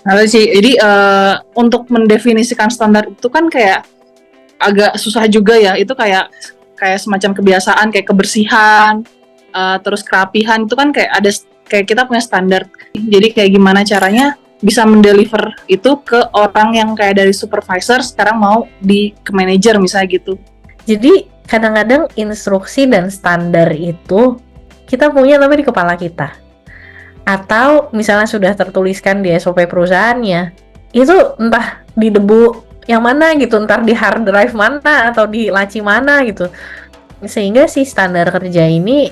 Nah, sih, jadi untuk mendefinisikan standar itu kan kayak agak susah juga ya. Itu kayak kayak semacam kebiasaan, kayak kebersihan, terus kerapihan itu kan kayak ada kayak kita punya standar. Jadi kayak gimana caranya bisa mendeliver itu ke orang yang kayak dari supervisor sekarang mau ke manager misalnya gitu. Jadi kadang-kadang instruksi dan standar itu kita punya tapi di kepala kita. Atau misalnya sudah tertuliskan di SOP perusahaannya, itu entah di debu yang mana gitu, entar di hard drive mana atau di laci mana gitu. Sehingga si standar kerja ini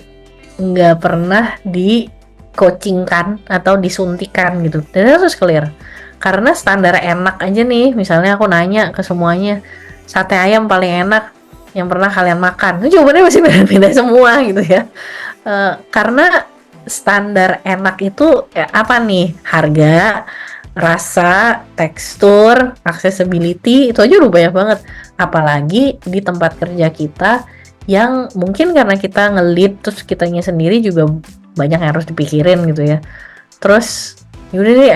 nggak pernah di coachingkan atau disuntikan gitu. Dan harus clear. Karena standar enak aja nih, misalnya aku nanya ke semuanya, sate ayam paling enak yang pernah kalian makan. Itu jawabannya masih beda-beda semua gitu ya. Karena standar enak itu apa nih? Harga, rasa, tekstur, accessibility, itu aja udah banyak banget. Apalagi di tempat kerja kita yang mungkin karena kita nge-lead terus kitanya sendiri juga banyak yang harus dipikirin gitu ya. Terus yaudah deh,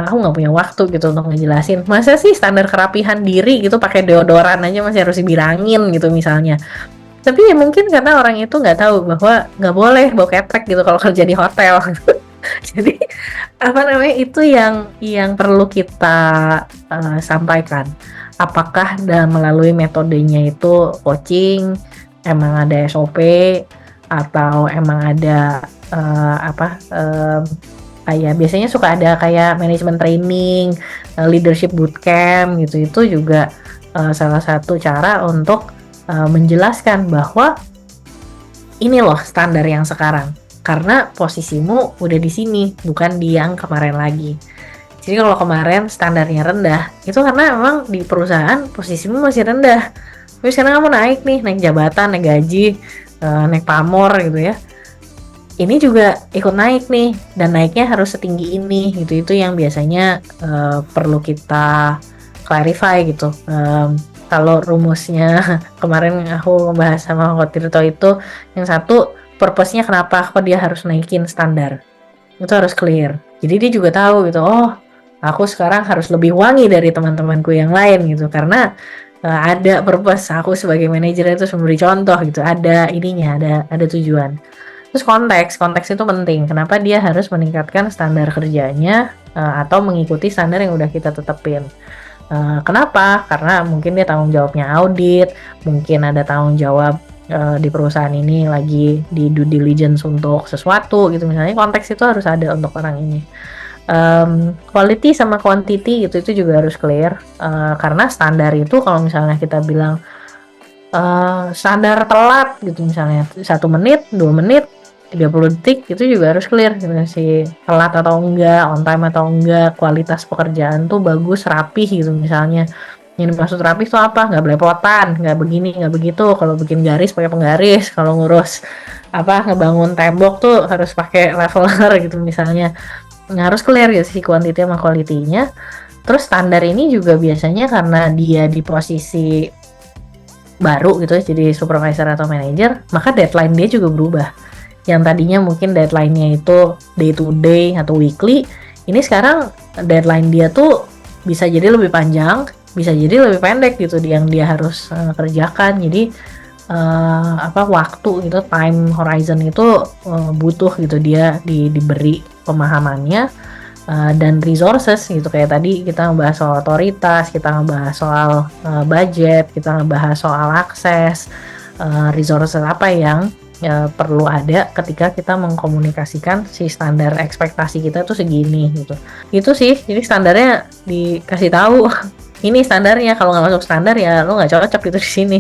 aku nggak punya waktu gitu untuk ngejelasin. Masa sih standar kerapihan diri gitu pakai deodoran aja masih harus dibilangin gitu misalnya. Tapi ya mungkin karena orang itu nggak tahu bahwa nggak boleh bau ketek gitu kalau kerja di hotel. Jadi apa namanya itu yang perlu kita sampaikan. Apakah melalui metodenya itu coaching, emang ada SOP atau emang ada kayak biasanya suka ada kayak manajemen training, leadership bootcamp gitu. Itu juga salah satu cara untuk menjelaskan bahwa ini loh standar yang sekarang. Karena posisimu udah di sini, bukan di yang kemarin lagi. Jadi kalau kemarin standarnya rendah, itu karena memang di perusahaan posisimu masih rendah. Tapi sekarang kamu naik nih, naik jabatan, naik gaji, naik pamor gitu ya. Ini juga ikut naik nih, dan naiknya harus setinggi ini gitu. Itu yang biasanya perlu kita clarify gitu. Kalau rumusnya kemarin aku ngebahas sama Ko Tirto itu, yang satu purpose-nya kenapa kok dia harus naikin standar, itu harus clear. Jadi dia juga tahu gitu, oh aku sekarang harus lebih wangi dari teman-temanku yang lain gitu, karena ada purpose aku sebagai manajer itu memberi contoh gitu, ada ininya, ada tujuan. Terus konteks itu penting. Kenapa dia harus meningkatkan standar kerjanya atau mengikuti standar yang udah kita tetepin. Kenapa? Karena mungkin dia tanggung jawabnya audit, mungkin ada tanggung jawab di perusahaan ini lagi di due diligence untuk sesuatu gitu misalnya. Konteks itu harus ada untuk orang ini. Quality sama quantity itu juga harus clear, karena standar itu kalau misalnya kita bilang standar telat gitu misalnya 1 menit, 2 menit, 30 detik, itu juga harus clear gitu sih, telat atau enggak, on time atau enggak, kualitas pekerjaan tuh bagus, rapih gitu misalnya. Yang dimaksud rapih tuh apa? Nggak belepotan, nggak begini, nggak begitu. Kalau bikin garis pakai penggaris, kalau ngurus ngebangun tembok tuh harus pakai leveler gitu misalnya. Nah, harus clear ya sih quantity sama quality-nya. Terus standar ini juga biasanya karena dia di posisi baru gitu ya, jadi supervisor atau manager, maka deadline dia juga berubah. Yang tadinya mungkin deadline-nya itu day to day atau weekly, ini sekarang deadline dia tuh bisa jadi lebih panjang, bisa jadi lebih pendek gitu yang dia harus kerjakan. Jadi waktu gitu, time horizon itu butuh gitu dia diberi pemahamannya dan resources gitu. Kayak tadi kita ngebahas soal otoritas, kita ngebahas soal budget, kita ngebahas soal akses, resources apa yang perlu ada ketika kita mengkomunikasikan si standar ekspektasi kita tuh segini gitu. Itu sih, jadi standarnya dikasih tahu. Ini standarnya, kalau nggak masuk standar ya lo nggak cocok gitu di sini.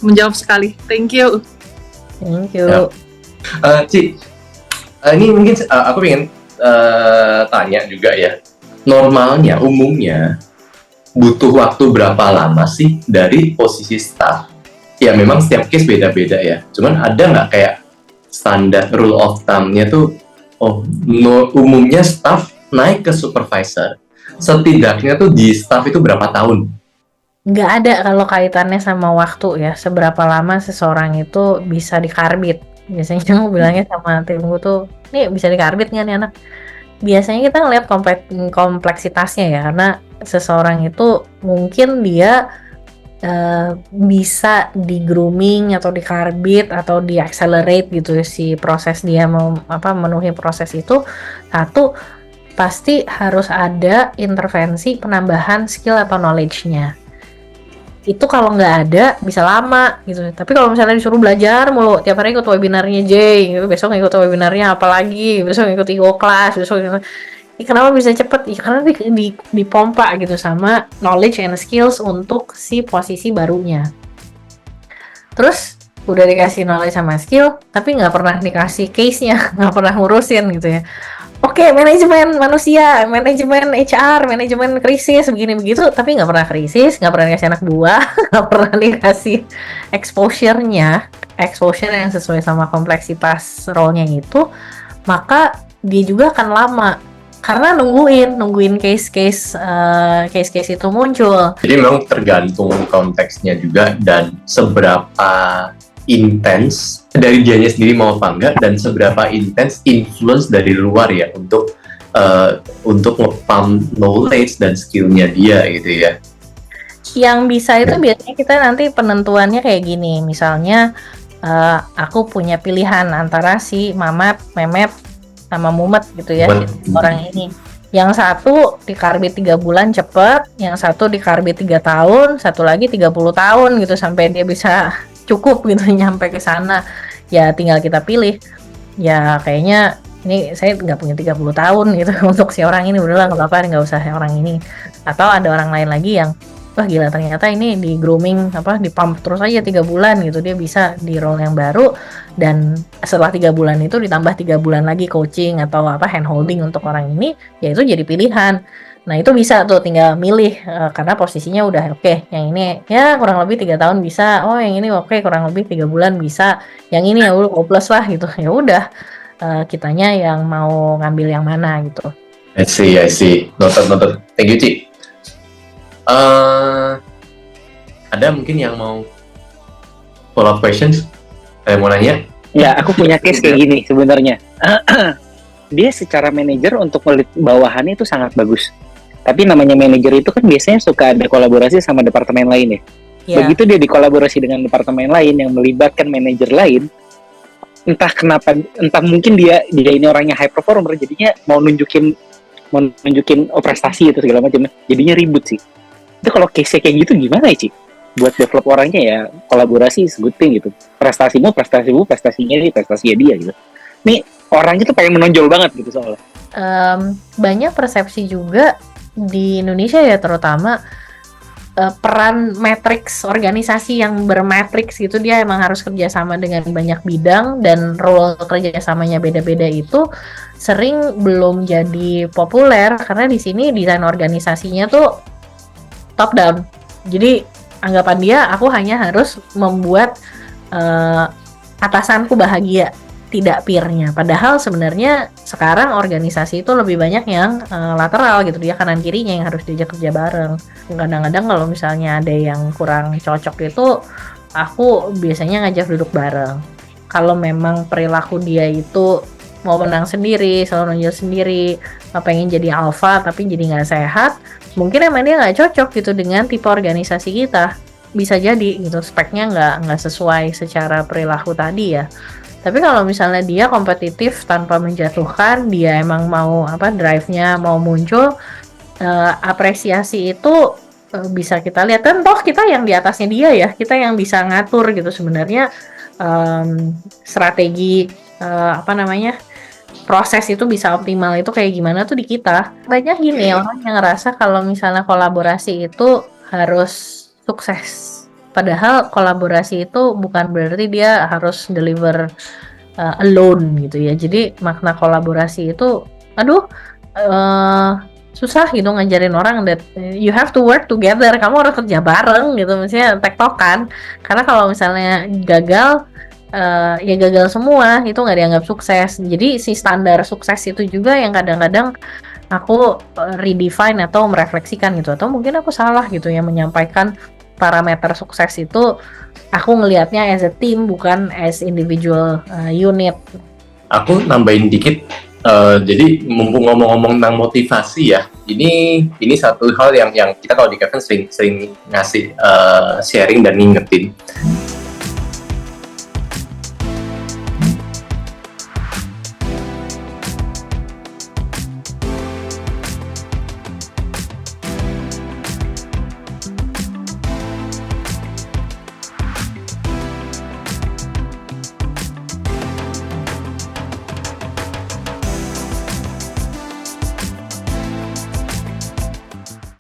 Menjawab sekali, thank you. Thank you. Ci, ini mungkin aku pengen tanya juga ya. Normalnya, umumnya butuh waktu berapa lama sih dari posisi staff? Ya memang setiap case beda-beda ya. Cuman ada nggak kayak standar rule of thumb-nya tuh, umumnya staff naik ke supervisor, setidaknya tuh di staff itu berapa tahun? Nggak ada kalau kaitannya sama waktu ya, seberapa lama seseorang itu bisa dikarbit. Biasanya aku bilangnya sama timku tuh, nih bisa dikarbit nggak nih anak? biasanya kita ngelihat kompleksitasnya ya, karena seseorang itu mungkin dia bisa di grooming atau di karbit atau di accelerate gitu si proses dia mau memenuhi proses itu. Satu, pasti harus ada intervensi penambahan skill atau knowledge-nya. Itu kalau nggak ada bisa lama gitu. Tapi kalau misalnya disuruh belajar mulu, tiap hari ikut webinarnya J, gitu, besok ikut webinarnya apa lagi, besok ikut IO class, besok ikut. Kenapa bisa cepet? Ya karena dipompa gitu sama knowledge and skills untuk si posisi barunya. Terus udah dikasih knowledge sama skill, tapi nggak pernah dikasih case-nya, nggak pernah ngurusin gitu ya. Oke, manajemen manusia, manajemen HR, manajemen krisis, begini begitu, tapi nggak pernah krisis, nggak pernah dikasih anak buah, nggak pernah dikasih exposure yang sesuai sama kompleksitas role-nya itu, maka dia juga akan lama karena nungguin case-case itu muncul. Jadi memang tergantung konteksnya juga dan seberapa intens dari dianya sendiri mau apa enggak, dan seberapa intens influence dari luar ya untuk nge-pump knowledge dan skillnya dia gitu ya. Yang bisa itu biasanya kita nanti penentuannya kayak gini, misalnya aku punya pilihan antara si Mamat, Memet, sama Mumet gitu ya, orang ini. Yang satu dikarbit 3 bulan cepet, yang satu dikarbit 3 tahun, satu lagi 30 tahun gitu sampai dia bisa cukup gitu nyampe ke sana. Ya tinggal kita pilih. Ya kayaknya ini saya nggak punya 30 tahun gitu untuk si orang ini, udahlah nggak apa-apa, nggak usah orang ini. Atau ada orang lain lagi yang wah gila ternyata ini di grooming di pump terus aja 3 bulan gitu, dia bisa di role yang baru, dan setelah 3 bulan itu ditambah 3 bulan lagi coaching atau hand holding untuk orang ini, ya itu jadi pilihan. Nah itu bisa tuh tinggal milih karena posisinya udah oke, yang ini ya kurang lebih 3 tahun bisa, oh yang ini oke kurang lebih 3 bulan bisa, yang ini ya udah hopeless lah gitu. Ya udah kitanya yang mau ngambil yang mana gitu. I see. Noted. Thank you, Ci. Ada mungkin yang mau follow up questions? Mau nanya? Ya, aku punya case kayak gini sebenarnya. Dia secara manajer untuk melit bawahannya itu sangat bagus. Tapi namanya manajer itu kan biasanya suka ada kolaborasi sama departemen lain ya. Begitu dia dikolaborasi dengan departemen lain yang melibatkan manajer lain, entah mungkin dia ini orangnya high performer, jadinya mau nunjukin prestasi itu segala macam, jadinya ribut sih. Itu kalau case kayak gitu gimana ya, Ci? Buat develop orangnya ya kolaborasi is good thing gitu. Prestasinya dia gitu. Nih orangnya tuh pengen menonjol banget gitu soalnya. Banyak persepsi juga di Indonesia ya terutama peran matriks organisasi yang bermatriks gitu, dia emang harus kerjasama dengan banyak bidang dan role kerjasamanya beda-beda, itu sering belum jadi populer karena di sini desain organisasinya tuh top down. Jadi anggapan dia aku hanya harus membuat atasanku bahagia, tidak peer-nya. Padahal sebenarnya sekarang organisasi itu lebih banyak yang lateral gitu, dia kanan kirinya yang harus diajak kerja bareng. Kadang-kadang kalau misalnya ada yang kurang cocok itu aku biasanya ngajak duduk bareng. Kalau memang perilaku dia itu mau menang sendiri, selalu nonjol sendiri, pengen jadi alpha tapi jadi nggak sehat, mungkin emang dia nggak cocok gitu dengan tipe organisasi kita. Bisa jadi gitu, speknya nggak sesuai secara perilaku tadi ya. Tapi kalau misalnya dia kompetitif tanpa menjatuhkan, dia emang mau drive-nya mau muncul, apresiasi itu bisa kita lihat kan, toh kita yang di atasnya dia ya, kita yang bisa ngatur gitu sebenarnya strategi proses itu bisa optimal itu kayak gimana tuh di kita. Banyak gini orang yang ngerasa kalau misalnya kolaborasi itu harus sukses. Padahal kolaborasi itu bukan berarti dia harus deliver alone gitu ya. Jadi makna kolaborasi itu susah gitu ngajarin orang that you have to work together. Kamu harus kerja bareng gitu, maksudnya tektokan. Karena kalau misalnya gagal ya gagal semua, itu nggak dianggap sukses. Jadi si standar sukses itu juga yang kadang-kadang aku redefine atau merefleksikan gitu, atau mungkin aku salah gitu ya menyampaikan parameter sukses itu. Aku ngelihatnya as a team bukan as individual unit. Aku nambahin dikit, Jadi mumpung ngomong-ngomong tentang motivasi ya, ini satu hal yang kita kalau di Kevin sering ngasih sharing dan ngingetin